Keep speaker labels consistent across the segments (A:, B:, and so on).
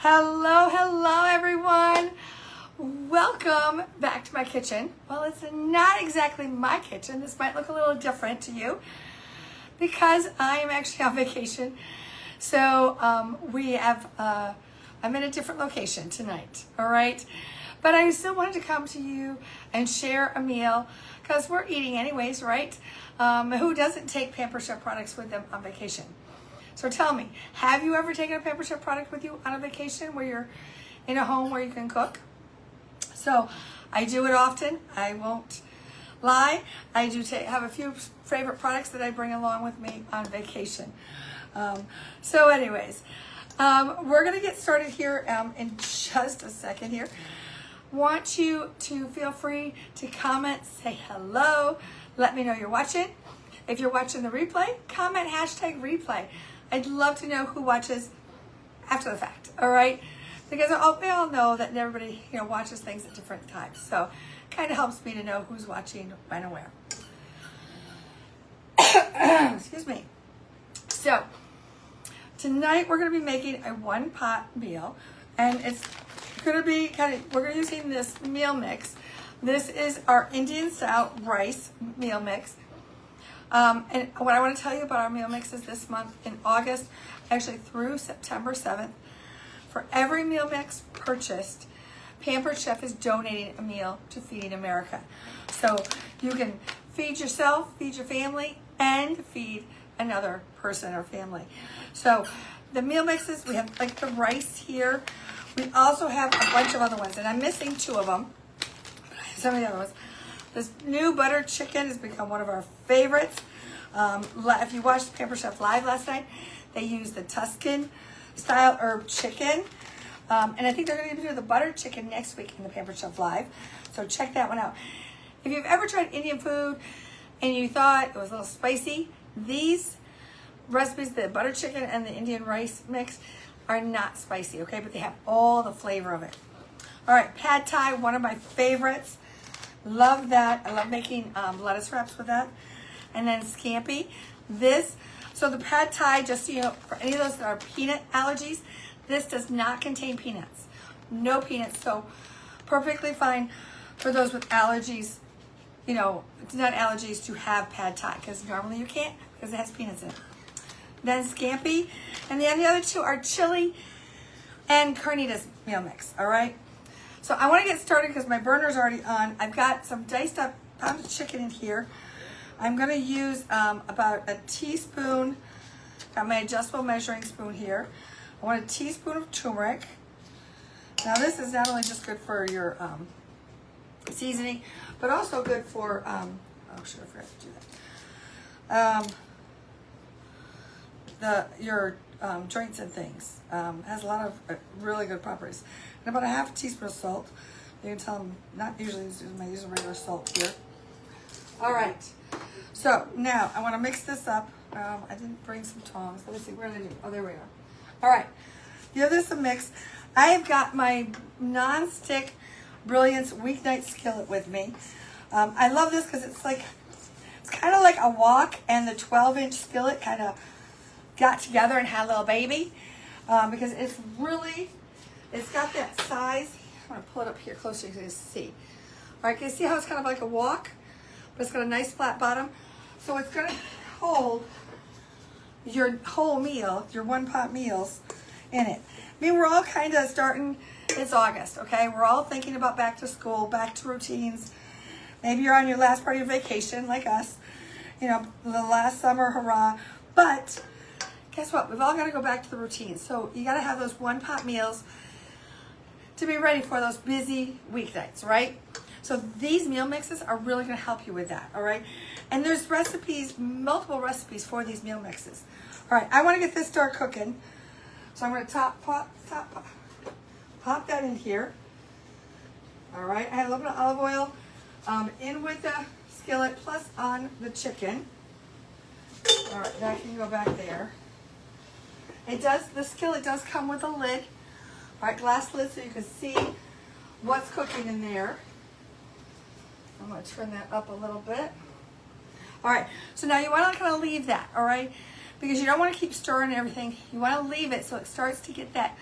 A: Hello, hello everyone. Welcome back to my kitchen. Well, it's not exactly my kitchen. This might look a little different to you because I am actually on vacation. So I'm in a different location tonight, all right? But I still wanted to come to you and share a meal because we're eating anyways, right? Who doesn't take Pamper Chef products with them on vacation? So tell me, have you ever taken a Pamper Chef product with you on a vacation where you're in a home where you can cook? So I do it often. I won't lie. I do have a few favorite products that I bring along with me on vacation. So anyways, we're going to get started here in just a second here. Want you to feel free to comment, say hello, let me know you're watching. If you're watching the replay, comment #replay. I'd love to know who watches after the fact, all right? Because we all know that everybody, watches things at different times. So it kind of helps me to know who's watching when and where. Excuse me. So tonight we're going to be making a one-pot meal, and it's going to be we're going to be using this meal mix. This is our Indian style rice meal mix. And what I want to tell you about our meal mix is this month in August, actually through September 7th, for every meal mix purchased, Pampered Chef is donating a meal to Feeding America. So you can feed yourself, feed your family, and feed another person or family. So the meal mixes, we have like the rice here. We also have a bunch of other ones, and I'm missing two of them. Some of the other ones. This new butter chicken has become one of our favorites. If you watched Pamper Chef Live last night, they used the Tuscan style herb chicken. And I think they're going to do the butter chicken next week in the Pamper Chef Live. So check that one out. If you've ever tried Indian food and you thought it was a little spicy, these recipes, the butter chicken and the Indian rice mix, are not spicy, okay? But they have all the flavor of it. All right, pad thai, one of my favorites. Love that. I love making lettuce wraps with that. And then scampi. So the pad thai, just so you know, for any of those that are peanut allergies, this does not contain peanuts. No peanuts. So perfectly fine for those with allergies, nut allergies, to have pad thai. Because normally you can't because it has peanuts in it. Then scampi. And then the other two are chili and carnitas meal mix. All right? So I want to get started because my burner's already on. I've got some diced up pound of chicken in here. I'm going to use about a teaspoon, got my adjustable measuring spoon here. I want a teaspoon of turmeric. Now this is not only just good for your seasoning, but also good for, oh shoot, I forgot to do that. Your joints and things. Has a lot of really good properties. And about a half a teaspoon of salt. You can tell I'm not usually using regular salt here. All right. So now I want to mix this up. I didn't bring some tongs. Let me see. Where did I do? Oh, there we are. All right. Give this a mix. I have got my non-stick Brilliance weeknight skillet with me. I love this because it's kind of like a wok, and the 12-inch skillet kind of got together and had a little baby because it's got that size. I'm going to pull it up here closer so you can see. All right, can you see how it's kind of like a wok, but it's got a nice flat bottom? So it's going to hold your whole meal, your one-pot meals in it. I mean, we're all kind of starting, it's August, okay? We're all thinking about back to school, back to routines. Maybe you're on your last part of your vacation like us, the last summer, hurrah. But guess what? We've all got to go back to the routine. So you got to have those one-pot meals to be ready for those busy weeknights, right? So these meal mixes are really going to help you with that, all right? And there's recipes, multiple recipes for these meal mixes. All right, I want to get this start cooking. So I'm going to pop that in here. All right, I have a little bit of olive oil in with the skillet plus on the chicken. All right, that can go back there. The skillet does come with a lid. All right, glass lid so you can see what's cooking in there. I'm going to turn that up a little bit. All right, so now you want to kind of leave that, all right? Because you don't want to keep stirring everything. You want to leave it so it starts to get that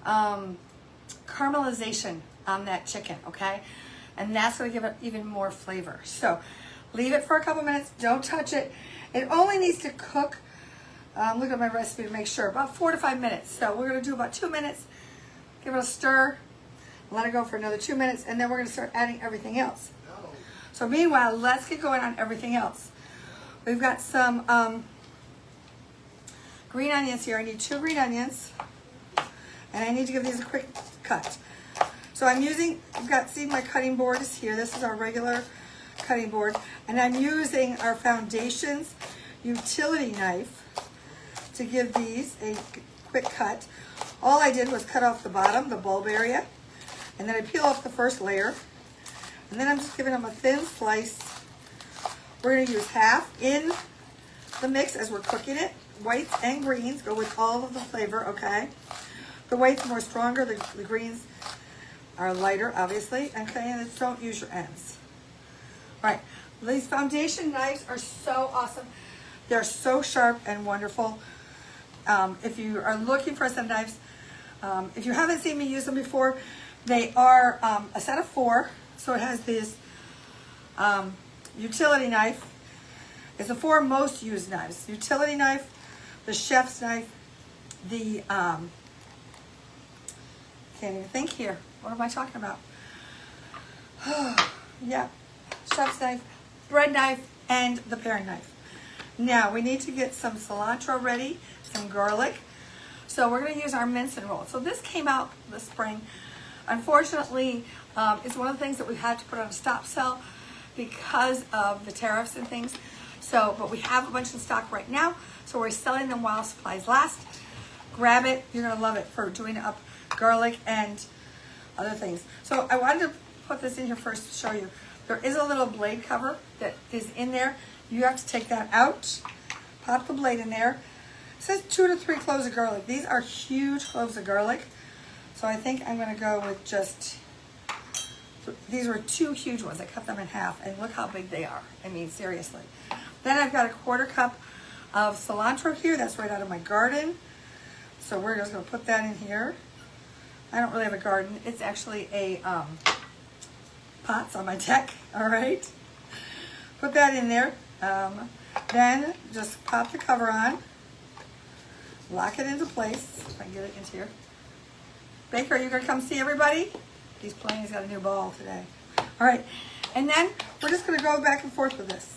A: caramelization on that chicken, okay? And that's gonna give it even more flavor. So leave it for a couple minutes, don't touch it. It only needs to cook, look at my recipe to make sure, about 4 to 5 minutes. So we're gonna do about 2 minutes, give it a stir, let it go for another 2 minutes, and then we're gonna start adding everything else. So meanwhile, let's get going on everything else. We've got some green onions here. I need 2 green onions, and I need to give these a quick cut. So I'm using, see my cutting board is here. This is our regular cutting board, and I'm using our Foundations utility knife to give these a quick cut. All I did was cut off the bottom, the bulb area, and then I peel off the first layer, and then I'm just giving them a thin slice. We're going to use half in the mix as we're cooking it. Whites and greens go with all of the flavor, okay? The whites are more stronger, the greens are lighter, obviously, okay? And just don't use your ends. All right, these foundation knives are so awesome. They're so sharp and wonderful. If you are looking for some knives, if you haven't seen me use them before, they are a set of 4. So it has this utility knife. It's the 4 most used knives. Utility knife, the chef's knife, the, can't even think here. What am I talking about? Yeah, chef's knife, bread knife, and the paring knife. Now, we need to get some cilantro ready, some garlic. So we're gonna use our mince and roll. So this came out this spring. Unfortunately, it's one of the things that we had to put on a stop sell because of the tariffs and things. So, but we have a bunch in stock right now, so we're selling them while supplies last. Grab it, you're gonna love it for doing up garlic and other things. So I wanted to put this in here first to show you. There is a little blade cover that is in there. You have to take that out, pop the blade in there. It says 2 to 3 cloves of garlic. These are huge cloves of garlic. So I think I'm gonna go with just, these were 2 huge ones. I cut them in half, and look how big they are. I mean, seriously. Then I've got a 1/4 cup of cilantro here. That's right out of my garden. So we're just gonna put that in here. I don't really have a garden. It's actually a pots on my deck, all right? Put that in there. Then just pop the cover on. Lock it into place. If I can get it into here. Baker, are you gonna come see everybody? He's playing, he's got a new ball today. All right, and then we're just gonna go back and forth with this.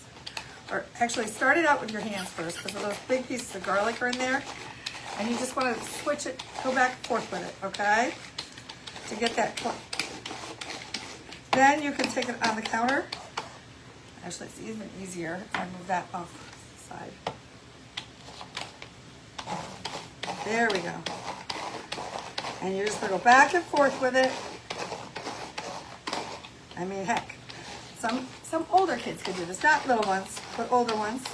A: Or actually, start it out with your hands first, because those big pieces of garlic are in there. And you just wanna switch it, go back and forth with it, okay? To get that cooked. Then you can take it on the counter. Actually, it's even easier if I move that off the side. There we go. And you're just gonna go back and forth with it. I mean, heck, some older kids can do this, not little ones, but older ones.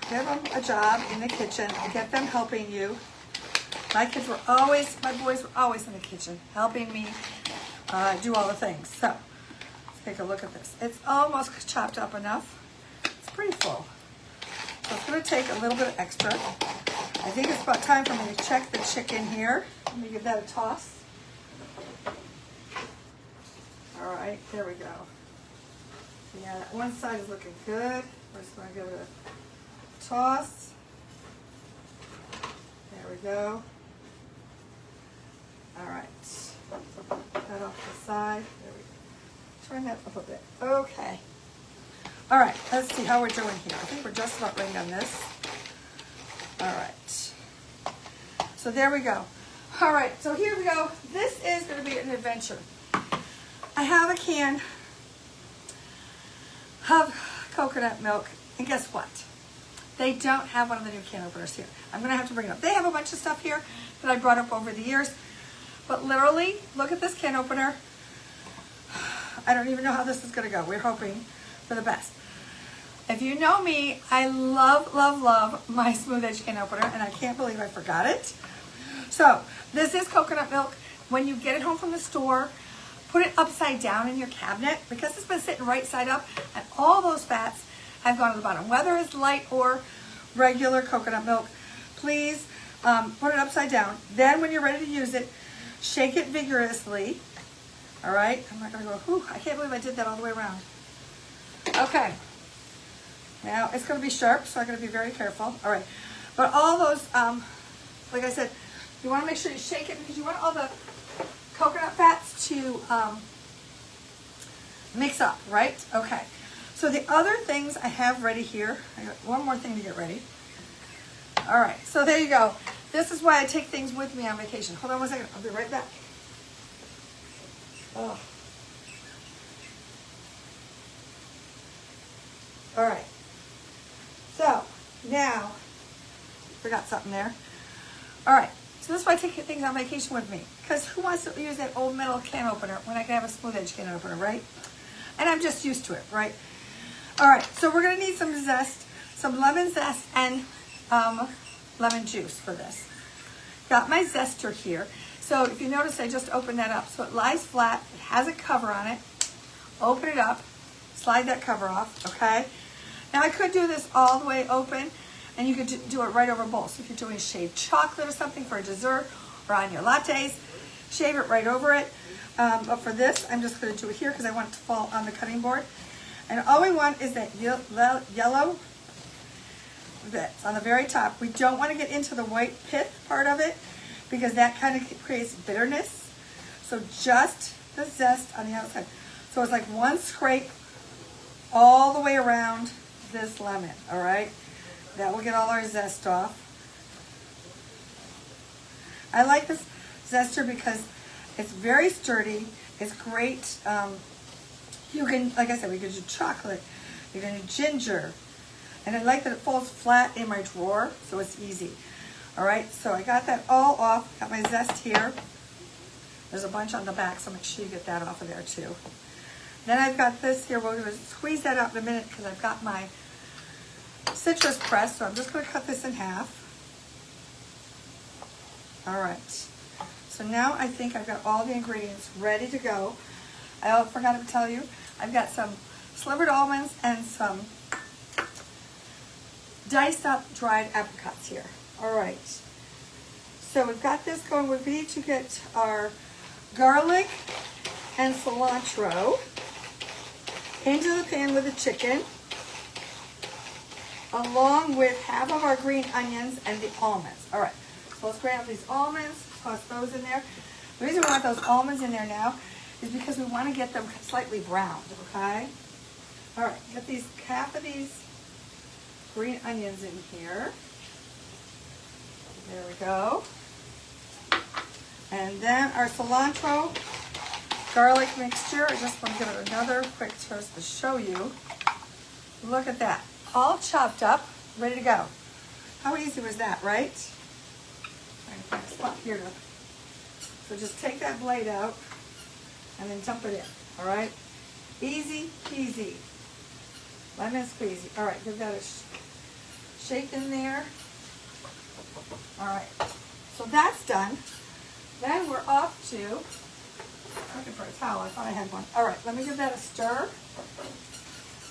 A: Give them a job in the kitchen, get them helping you. My boys were always in the kitchen, helping me do all the things. So, let's take a look at this. It's almost chopped up enough. It's pretty full. So it's gonna take a little bit of extra. I think it's about time for me to check the chicken here. Let me give that a toss. All right, there we go. Yeah, that one side is looking good. We're just gonna give it a toss. There we go. All right, put that off the side. There we go. Turn that up a bit. Okay. All right, let's see how we're doing here. I think we're just about ready on this. All right. So there we go. All right, so here we go. This is going to be an adventure. I have a can of coconut milk, and guess what? They don't have one of the new can openers here. I'm going to have to bring it up. They have a bunch of stuff here that I brought up over the years, but literally, look at this can opener. I don't even know how this is going to go. We're hoping for the best. If you know me, I love, love, love my smooth edge can opener, and I can't believe I forgot it. So, this is coconut milk. When you get it home from the store, put it upside down in your cabinet, because it's been sitting right side up, and all those fats have gone to the bottom. Whether it's light or regular coconut milk, please put it upside down. Then when you're ready to use it, Shake it vigorously. All right, I'm not gonna go, whew, I can't believe I did that all the way around. Okay, now it's gonna be sharp, so I'm gonna be very careful. All right, but all those, like I said, you wanna make sure you shake it because you want all the coconut fats to mix up, right? Okay, so the other things I have ready here, I got one more thing to get ready. All right, so there you go. This is why I take things with me on vacation. Hold on one second, I'll be right back. Oh. All right, so now, forgot something there. All right, so this is why I take things on vacation with me, because who wants to use that old metal can opener when I can have a smooth edge can opener, right? And I'm just used to it, right? All right, so we're gonna need some zest, some lemon zest and lemon juice for this. Got my zester here. So if you notice, I just opened that up. So it lies flat, it has a cover on it. Open it up, slide that cover off, okay? Now I could do this all the way open, and you could do it right over bowl. So if you're doing shaved chocolate or something for a dessert, or on your lattes, shave it right over it. But for this, I'm just gonna do it here because I want it to fall on the cutting board. And all we want is that yellow bits on the very top. We don't want to get into the white pith part of it because that kind of creates bitterness. So just the zest on the outside. So it's like one scrape all the way around this lemon, all right? That will get all our zest off. I like this zester because it's very sturdy. It's great. You can, like I said, we could do chocolate. You can do ginger. And I like that it falls flat in my drawer, so it's easy. All right, so I got that all off. Got my zest here. There's a bunch on the back, so make sure you get that off of there too. Then I've got this here. We're going to squeeze that out in a minute because I've got my citrus press, so I'm just going to cut this in half. All right, so now I think I've got all the ingredients ready to go. I forgot to tell you, I've got some slivered almonds and some diced up dried apricots here. All right, so we've got this going. We need to get our garlic and cilantro into the pan with the chicken, along with half of our green onions and the almonds. All right, so let's grab these almonds, toss those in there. The reason we want those almonds in there now is because we want to get them slightly browned, okay? All right, get these half of these green onions in here. There we go. And then our cilantro garlic mixture. I just want to give it another quick toast to show you. Look at that. All chopped up, ready to go. How easy was that, right? I'm going to find a spot here to. So just take that blade out and then dump it in, all right? Easy peasy. Lemon squeezy. All right, give that a shake in there. All right, so that's done. Then we're off to, looking for a towel, I thought I had one. All right, let me give that a stir.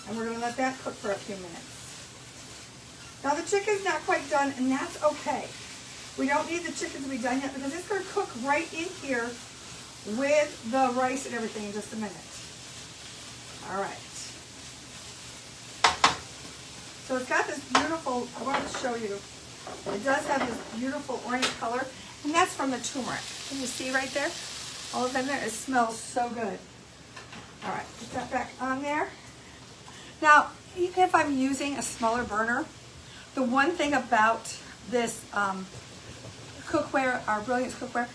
A: And we're gonna let that cook for a few minutes. Now the chicken's not quite done, and that's okay. We don't need the chicken to be done yet because it's gonna cook right in here with the rice and everything in just a minute. All right. So it's got this beautiful, I wanted to show you, it does have this beautiful orange color, and that's from the turmeric. Can you see right there? All of them there, it smells so good. All right, put that back on there. Now, even if I'm using a smaller burner, the one thing about this cookware, our Brilliance cookware,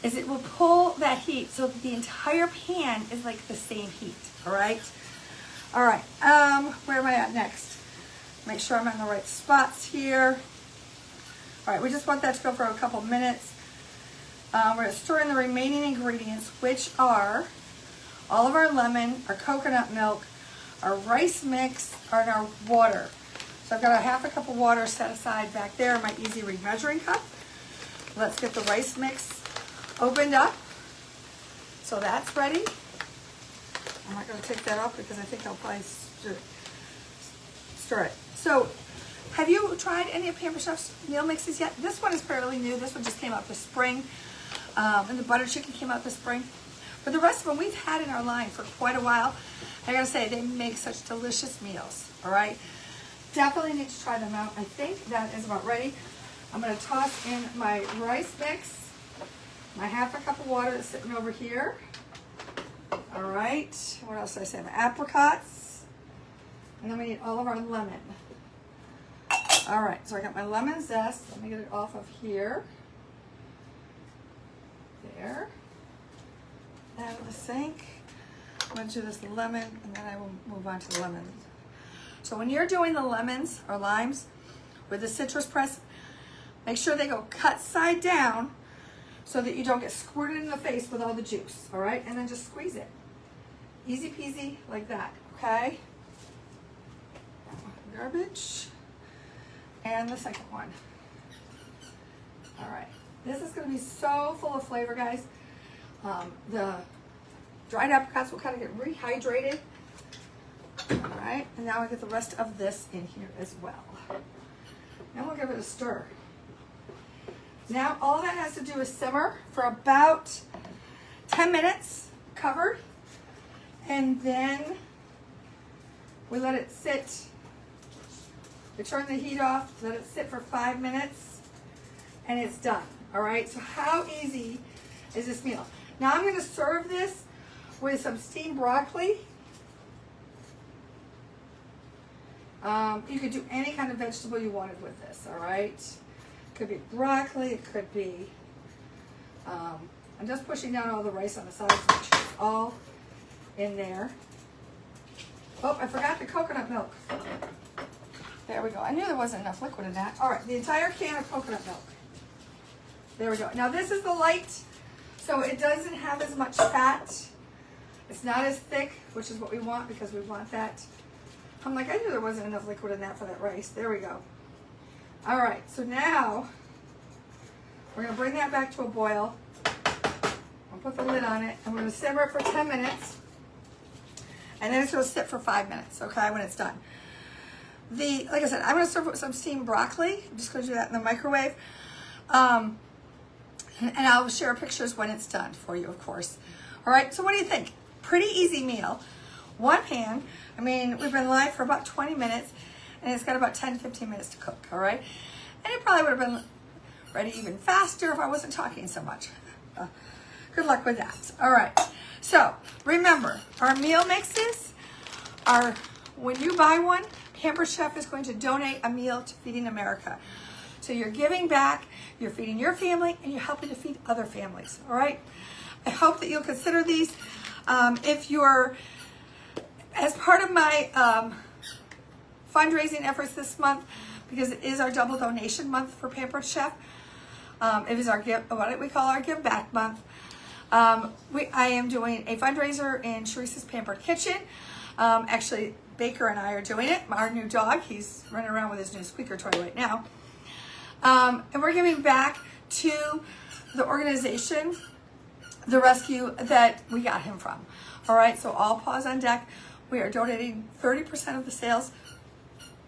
A: is it will pull that heat so that the entire pan is like the same heat, all right? All right, where am I at next? Make sure I'm in the right spots here. All right, we just want that to go for a couple minutes. We're gonna stir in the remaining ingredients, which are all of our lemon, our coconut milk, our rice mix, and our water. So I've got a half a cup of water set aside back there in my Easy Read measuring cup. Let's get the rice mix opened up. So that's ready. I'm not going to take that off because I think I'll probably stir it. So, have you tried any of Pampered Chef's meal mixes yet? This one is fairly new. This one just came out this spring. And the butter chicken came out this spring. But the rest of them we've had in our line for quite a while. I gotta say, they make such delicious meals, all right? Definitely need to try them out. I think that is about ready. I'm gonna toss in my rice mix, my half a cup of water that's sitting over here. All right, what else did I say? My apricots. And then we need all of our lemon. All right, so I got my lemon zest. Let me get it off of here. There. Out of the sink. I'm going to do this lemon, and then I will move on to the lemons. So when you're doing the lemons or limes with the citrus press, make sure they go cut side down so that you don't get squirted in the face with all the juice, all right? And then just squeeze it. Easy peasy like that, okay? Garbage. And the second one. All right. This is going to be so full of flavor, guys. The dried apricots will kind of get rehydrated. All right. And now I get the rest of this in here as well. Now we'll give it a stir. Now all that has to do is simmer for about 10 minutes, covered. And then we let it sit. We turn the heat off, let it sit for 5 minutes, and it's done. All right, so how easy is this meal? Now I'm gonna serve this with some steamed broccoli. You could do any kind of vegetable you wanted with this, all right? It could be broccoli, it could be, I'm just pushing down all the rice on the sides to make sure it's all in there. Oh, I forgot the coconut milk. There we go. I knew there wasn't enough liquid in that. All right, the entire can of coconut milk. There we go. Now this is the light, so it doesn't have as much fat. It's not as thick, which is what we want because we want that. I'm like, I knew there wasn't enough liquid in that for that rice. There we go. All right, so now we're gonna bring that back to a boil. I'll put the lid on it, and we're gonna simmer it for 10 minutes. And then it's gonna sit for 5 minutes, okay, when it's done. Like I said, I'm gonna serve it with some steamed broccoli. I'm just gonna do that in the microwave. And I'll share pictures when it's done for you, of course. All right, so what do you think? Pretty easy meal. One pan. I mean, we've been live for about 20 minutes, and it's got about 10 to 15 minutes to cook, all right? And it probably would have been ready even faster if I wasn't talking so much. Good luck with that. All right, so remember, our meal mixes are, when you buy one, Pampered Chef is going to donate a meal to Feeding America. So you're giving back, you're feeding your family, and you're helping to feed other families, all right? I hope that you'll consider these. If you're, as part of my fundraising efforts this month, because it is our double donation month for Pampered Chef, it is our what we call our Give Back month. I am doing a fundraiser in Sharice's Pampered Kitchen. Actually, Baker and I are doing it. Our new dog, he's running around with his new squeaker toy right now. And we're giving back to the organization, the rescue that we got him from. All right, so all paws on deck. We are donating 30% of the sales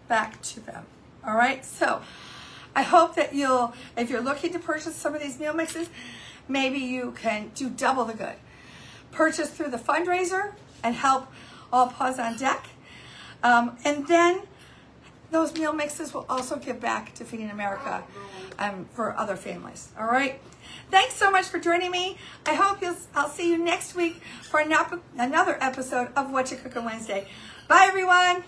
A: back to them. All right, so I hope that if you're looking to purchase some of these meal mixes, maybe you can do double the good. Purchase through the fundraiser and help all paws on deck. And then those meal mixes will also give back to Feeding America for other families. All right. Thanks so much for joining me. I hope I'll see you next week for another episode of Whatcha Cooking Wednesday. Bye, everyone.